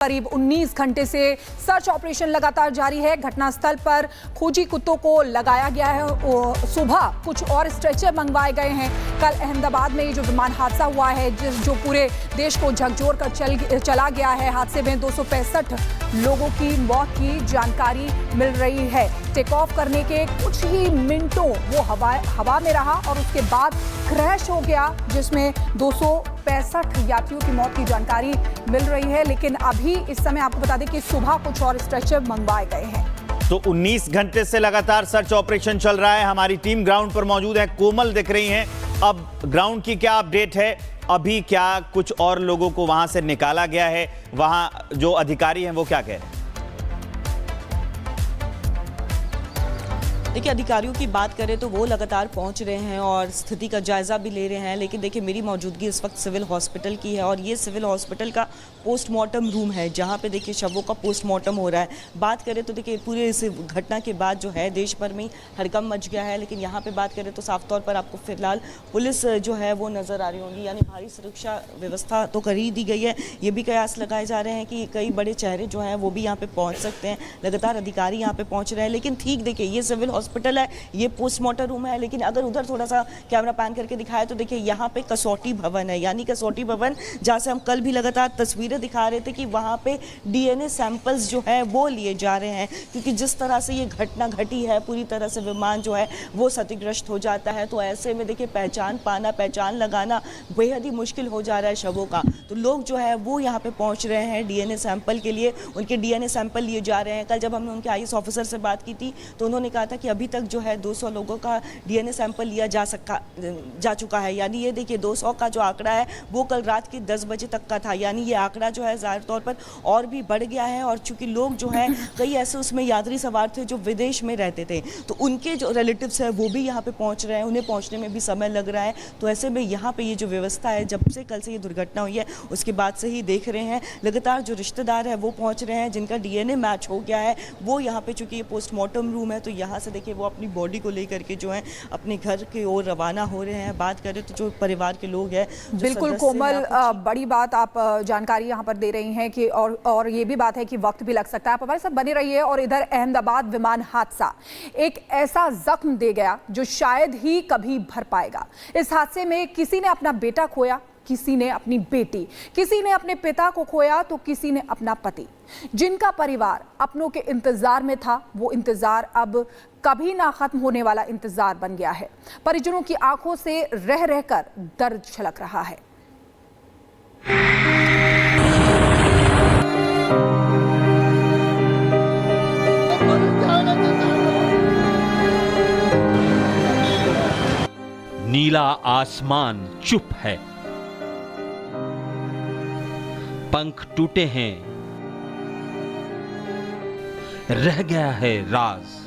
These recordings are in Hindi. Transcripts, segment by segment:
करीब 19 घंटे से सर्च ऑपरेशन लगातार जारी है। घटनास्थल पर खोजी कुत्तों को लगाया गया है। सुबह कुछ और स्ट्रेचर मंगवाए गए हैं। कल अहमदाबाद में ये जो विमान हादसा हुआ है, जो पूरे देश को झकझोर कर चला गया है, हादसे में 265 लोगों की मौत की जानकारी मिल रही है। टेक ऑफ करने के कुछ ही मिनटों वो हवा में रहा और उसके बाद क्रैश हो गया, जिसमें 265 यात्रियों की मौत की जानकारी मिल रही है। लेकिन अभी इस समय आपको बता दें कि सुबह कुछ और स्ट्रेचर मंगवाए गए हैं। तो 19 घंटे से लगातार सर्च ऑपरेशन चल रहा है। हमारी टीम ग्राउंड पर मौजूद है, कोमल दिख रही हैं। अब ग्राउंड की क्या अपडेट है? अभी क्या कुछ और लोगों को वहां से निकाला गया है? वहां जो अधिकारी हैं वो क्या कह रहे हैं? देखिए, अधिकारियों की बात करें तो वो लगातार पहुंच रहे हैं और स्थिति का जायजा भी ले रहे हैं। लेकिन देखिए, मेरी मौजूदगी इस वक्त सिविल हॉस्पिटल की है और ये सिविल हॉस्पिटल का पोस्टमार्टम रूम है, जहां पे देखिए शवों का पोस्टमार्टम हो रहा है। बात करें तो देखिए, पूरे इस घटना के बाद जो है देश भर में हड़कंप मच गया है। लेकिन यहाँ पे बात करें तो साफ तौर पर आपको फिलहाल पुलिस जो है वो नज़र आ रही होंगी, यानी भारी सुरक्षा व्यवस्था तो कर ही दी गई है। ये भी कयास लगाए जा रहे हैं कि कई बड़े चेहरे जो हैं वो भी यहाँ पे पहुँच सकते हैं। लगातार अधिकारी यहाँ पे पहुँच रहे हैं। लेकिन ठीक देखिए, ये सिविल हॉस्पिटल है, ये पोस्टमार्टम रूम है। लेकिन अगर उधर थोड़ा सा कैमरा पैन करके दिखाया तो देखिए, यहाँ पे कसौटी भवन है, यानी कसौटी भवन, जहाँ से हम कल भी लगातार तस्वीरें दिखा रहे थे कि वहाँ पे डीएनए सैंपल्स जो है वो लिए जा रहे हैं। क्योंकि जिस तरह से ये घटना घटी है, पूरी तरह से विमान जो है वो क्षतिग्रस्त हो जाता है। तो ऐसे में देखिए, पहचान लगाना बेहद ही मुश्किल हो जा रहा है शवों का। तो लोग जो है वो यहाँ पे पहुँच रहे हैं डीएनए सैंपल के लिए, उनके डीएनए सैंपल लिए जा रहे हैं। कल जब हमने उनके आईएएस ऑफिसर से बात की थी तो उन्होंने कहा था कि अभी तक जो है 200 लोगों का डीएनए सैंपल लिया जा चुका है। यानी ये देखिए, 200 का जो आंकड़ा है वो कल रात के 10 बजे तक का था। यानी ये आंकड़ा जो है ज़ाहिर तौर पर और भी बढ़ गया है। और चूंकि लोग जो हैं, कई ऐसे उसमें यात्री सवार थे जो विदेश में रहते थे, तो उनके जो रिलेटिव्स हैं वो भी यहाँ पे पहुँच रहे हैं। उन्हें पहुँचने में भी समय लग रहा है। तो ऐसे में यहाँ पे ये जो व्यवस्था है, जब से कल से ये दुर्घटना हुई है उसके बाद से ही देख रहे हैं लगातार जो रिश्तेदार है वो पहुँच रहे हैं, जिनका डीएनए मैच हो गया है वो यहाँ पे, चूँकि ये पोस्टमार्टम रूम है तो यहाँ से देखिए वो अपनी बॉडी को लेकर के जो है अपने घर की ओर रवाना हो रहे हैं। बात करें तो जो परिवार के लोग हैं, बिल्कुल कोमल, बड़ी बात आप जानकारी यहाँ पर दे रही हैं कि और ये भी बात है कि वक्त भी लग सकता है। आप हमारे साथ बने रहिए। और इधर अहमदाबाद विमान हादसा एक ऐसा जख्म दे गया जो शायद ही कभी भर पाएगा। इस हादसे में किसी ने अपना बेटा खोया, किसी ने अपनी बेटी, किसी ने अपने पिता को खोया तो किसी ने अपना पति। जिनका परिवार अपनों के इंतजार में था, वो इंतजार अब कभी ना खत्म होने वाला इंतजार बन गया है। परिजनों की आंखों से रह रहकर दर्द छलक रहा है। नीला आसमान चुप है, पंख टूटे हैं, रह गया है राज।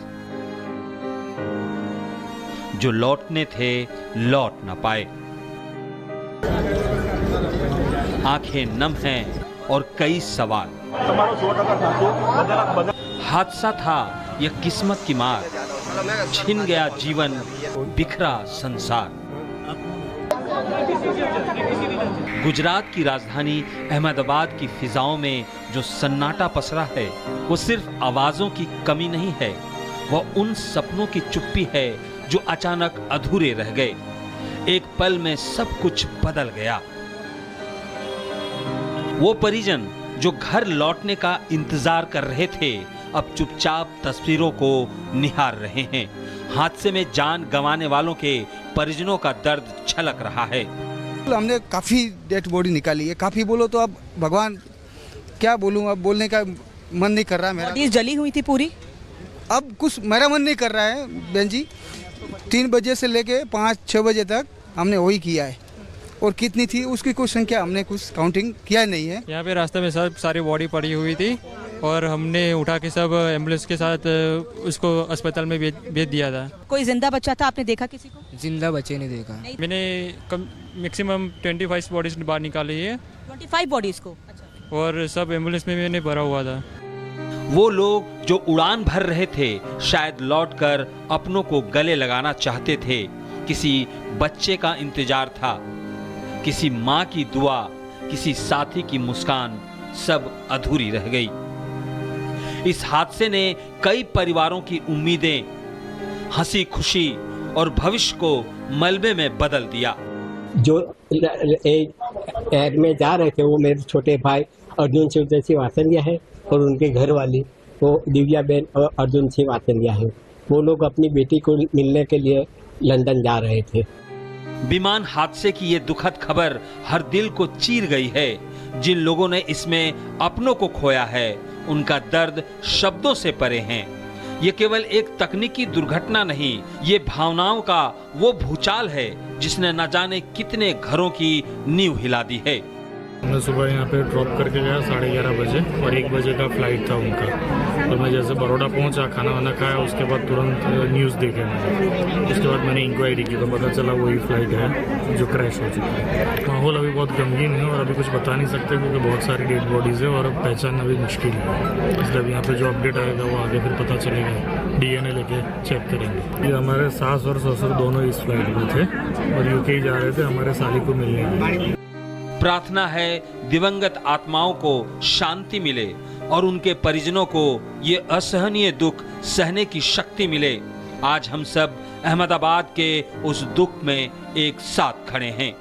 जो लौटने थे लौट न पाए। आंखें नम हैं और कई सवाल। हादसा था यह किस्मत की मार, छिन गया जीवन, बिखरा संसार। गुजरात की राजधानी अहमदाबाद की फिजाओं में जो सन्नाटा पसरा है, वो सिर्फ आवाजों की कमी नहीं है, वह उन सपनों की चुप्पी है जो अचानक अधूरे रह गए। एक पल में सब कुछ बदल गया। वो परिजन जो घर लौटने का इंतजार कर रहे थे, अब चुपचाप तस्वीरों को निहार रहे हैं। हादसे में जान गंवाने वालों के परिजनों का दर्द छलक रहा है। हमने काफ़ी डेड बॉडी निकाली है, काफ़ी बोलो तो अब भगवान क्या बोलूँ, अब बोलने का मन नहीं कर रहा है मेरा। बॉडीज जली हुई थी पूरी, अब कुछ मेरा मन नहीं कर रहा है बहन जी। 3 बजे से लेके 5-6 बजे तक हमने वही किया है। और कितनी थी उसकी कुछ संख्या हमने कुछ काउंटिंग किया नहीं है। यहाँ पे रास्ते में सब सारी बॉडी पड़ी हुई थी और हमने उठा के सब एम्बुलेंस के साथ उसको अस्पताल में भेज दिया था। कोई जिंदा बच्चा था, आपने देखा किसी को? जिंदा बच्चे नहीं देखा। मैंने मैक्सिमम 25 बॉडीज बाहर निकाली है। 25 बॉडीज को? अच्छा। और सब एम्बुलेंस में मैंने भरा हुआ था। वो लोग जो उड़ान भर रहे थे, शायद लौटकर अपनों को गले लगाना चाहते थे। किसी बच्चे का इंतजार था, किसी माँ की दुआ, किसी साथी की मुस्कान, सब अधूरी रह गई। इस हादसे ने कई परिवारों की उम्मीदें, हंसी खुशी और भविष्य को मलबे में बदल दिया। जो एयर में जा रहे थे वो मेरे छोटे भाई अर्जुन शिवदर्शी वासनिया है और उनके घर वाली वो दिव्या बेन और अर्जुन सिंह वासनिया है। वो लोग अपनी बेटी को मिलने के लिए लंदन जा रहे थे। विमान हादसे की ये दुखद खबर हर दिल को चीर गई है। जिन लोगों ने इसमें अपनों को खोया है उनका दर्द शब्दों से परे है। ये केवल एक तकनीकी दुर्घटना नहीं, ये भावनाओं का वो भूचाल है जिसने न जाने कितने घरों की नींव हिला दी है। मैं सुबह यहाँ पे ड्रॉप करके गया 11:30 बजे और 1 बजे का फ्लाइट था उनका। और मैं जैसे बड़ौदा पहुँचा, खाना वाना खाया, उसके बाद तुरंत न्यूज़ देखे मैंने। उसके बाद मैंने इंक्वायरी की तो पता चला वही फ्लाइट है जो क्रैश हो चुकी है। माहौल अभी बहुत गमगीन है और अभी कुछ बता नहीं सकते क्योंकि बहुत सारी डेड बॉडीज़ है और अब पहचान अभी मुश्किल है। इसलिए यहाँ पे जो अपडेट आएगा वो आगे फिर पता चलेगा। DNA लेके चेक करेंगे। ये हमारे सास और ससुर दोनों इस फ्लाइट में थे और UK जा रहे थे हमारे साली को मिलने के लिए। प्रार्थना है दिवंगत आत्माओं को शांति मिले और उनके परिजनों को ये असहनीय दुख सहने की शक्ति मिले। आज हम सब अहमदाबाद के उस दुख में एक साथ खड़े हैं।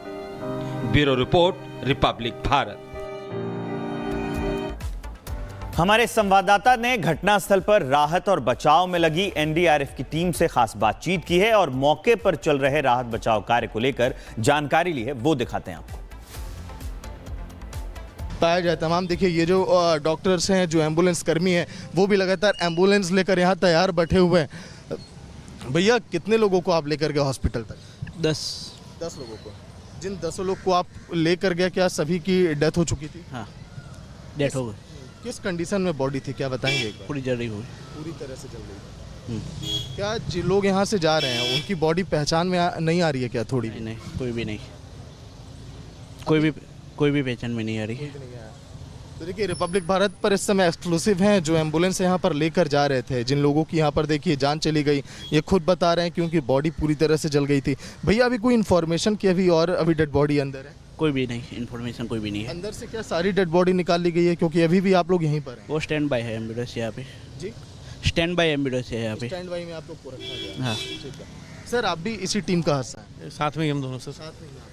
Bureau report, Republic Bharat. हमारे संवाददाता ने घटनास्थल पर राहत और बचाव में लगी NDRF की टीम से खास बातचीत की है और मौके पर चल रहे राहत बचाव कार्य को लेकर जानकारी ली है, वो दिखाते हैं आपको। पाया जाए तमाम। देखिए ये जो डॉक्टर्स हैं, जो एम्बुलेंस कर्मी हैं, वो भी लगातार एम्बुलेंस लेकर यहाँ तैयार बैठे हुए हैं। भैया कितने लोगों को आप लेकर गए हॉस्पिटल तक? 10 लोगों को। जिन 10 लोग को आप लेकर गए क्या सभी की डेथ हो चुकी थी? हाँ, डेथ हो गई। किस कंडीशन में बॉडी थी क्या बताएंगे एक बार? पूरी जल रही हुई, पूरी तरह से जल रही है। क्या जो लोग यहाँ से जा रहे हैं उनकी बॉडी पहचान में नहीं आ रही है क्या? थोड़ी नहीं, कोई भी नहीं, कोई भी पहचान में नहीं आ रही है। तो देखिए रिपब्लिक भारत पर इस समय एक्सक्लूसिव हैं जो एम्बुलेंस यहाँ पर लेकर जा रहे थे। जिन लोगों की यहाँ पर देखिए जान चली गई, ये खुद बता रहे हैं क्योंकि बॉडी पूरी तरह से जल गई थी। भैया अभी कोई इन्फॉर्मेशन की अभी डेड बॉडी अंदर है? कोई भी नहीं, इन्फॉर्मेशन कोई भी नहीं है। अंदर से क्या सारी डेड बॉडी निकाल ली गई है क्योंकि अभी भी आप लोग यहीं पर हैं? वो स्टैंड बाय है एम्बुलेंस यहाँ पे जी, स्टैंड बाय एम्बुलेंस है यहाँ पे। स्टैंड बाय में आप लोग को रखा गया है। हाँ ठीक है सर, आप भी इसी टीम का हिस्सा है? साथ में ही हम दोनों से। साथ में ही आप लोग।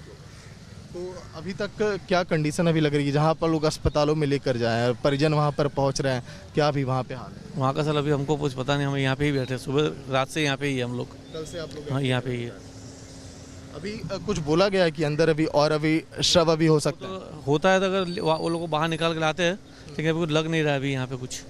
तो अभी तक क्या कंडीशन अभी लग रही है जहाँ पर लोग अस्पतालों में लेकर जाए, परिजन वहाँ पर पहुँच रहे हैं, क्या अभी वहाँ पे हाल है? वहाँ का सर अभी हमको कुछ पता नहीं, हम यहाँ पे ही बैठे, सुबह रात से यहाँ पे ही है हम लोग। कल से आप लोग? हाँ, यहाँ पे ही है। अभी कुछ बोला गया है कि अंदर अभी शव अभी हो सकता है? होता है तो अगर वो लोग को बाहर निकाल के लाते हैं, लेकिन अभी कुछ लग नहीं रहा है अभी यहाँ पे कुछ।